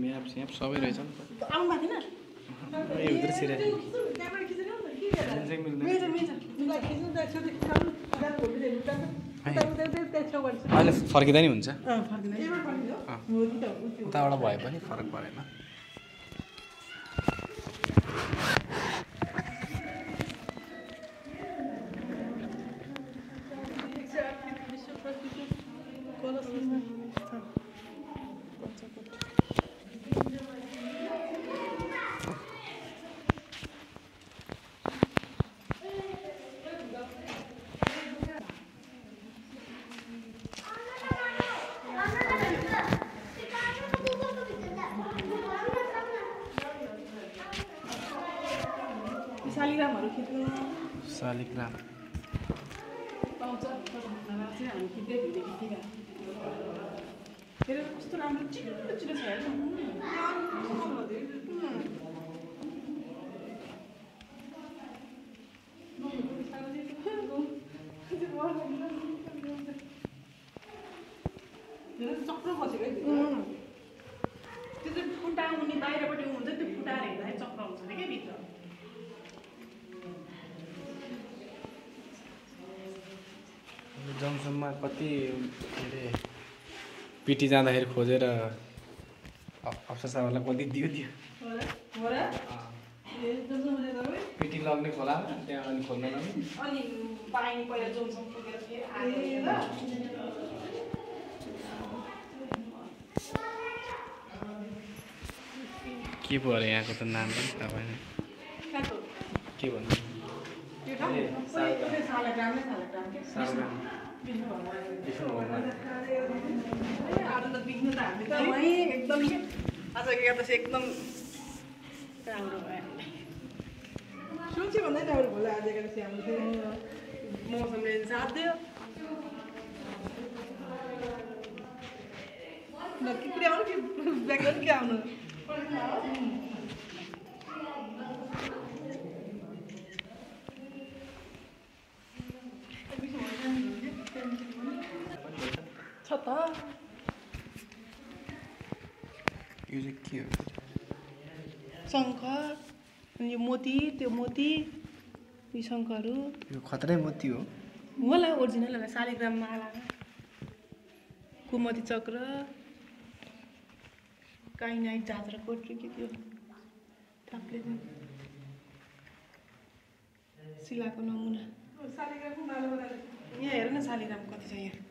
Map स्याप सबै रहेछ नि अहिले फर्किँदा नि हुन्छ उताबाट भए पनि फरक परेन शालिग्रामहरु खिच्नु शालिग्राम पाउँछ हामी खिच्दै खिच्दै हेरेर कस्तो राम्रो चिलो चिलो छ हेर्नु चक्र बसेको त्यो चाहिँ फुटा हुने बाहिरबाट हुन्छ त्यो फुटाएर हेर्दा चक्र हुन्छ अरे क्या भित्र जङसम्म कति के अरे पिटी जाँदाखेरि खोजेर अफसर साहबलाई कति दियो पिटी लग्ने खोला त्यहाँ अनि खोल्न अनि पानी पहिला जङसम्म पुगेर के पो अरे यहाँको त नाम पनि थाहा भएन के भन्नु एकदम आजको एकादशी एकदम राम्रो भयो सोचे भन्दै राम्रो भयो आज एकादशी हाम्रो मौसमले साथ दियो नक्की पुर्याउनु कि ब्याकग्राउन्ड के आउनु यो चाहिँ के हो शङ्ख अनि यो मोती त्यो मोती यो शङ्खहरू यो खतरै मोती हो होला ओरिजिनल होला शालिग्राम माला कुमती चक्र काइनाइट जात्रा कोट्री के त्यो थाप्ले शिलाको नमुना शालिग्रामको माला बनाएर यहाँ हेर न शालिग्राम कति छ यहाँ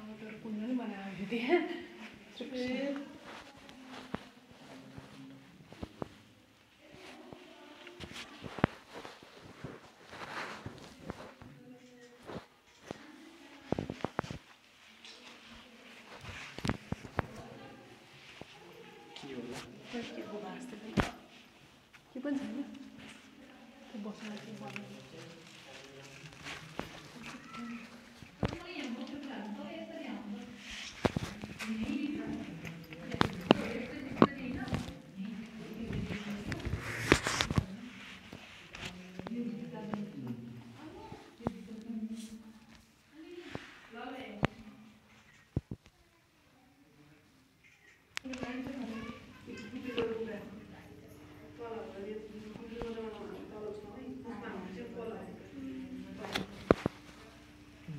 दामोदर कुण्ड पनि बनाएको थियो के पनि छैन त्यो बस्नु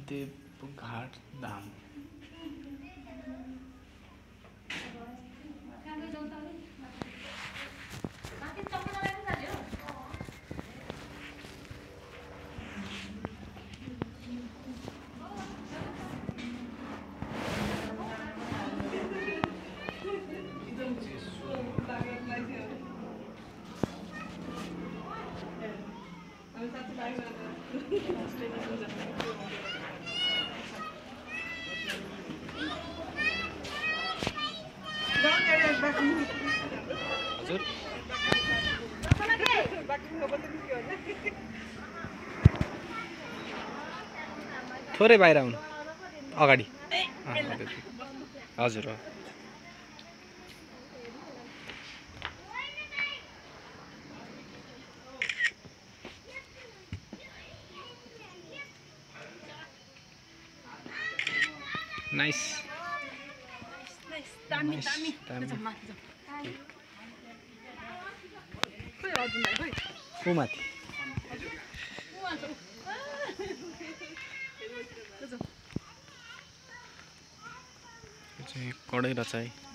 देवघाट धाम हजुर थोरै बाहिर आउनु अगाडि हजुर हो नाइस दामी Nice, दामी दामी। जाऊ माथि जाऊ खोइ अर्जुन भाइ खोइ को माथि उहाँ जाऊ चाहिँ कडै रहेछ है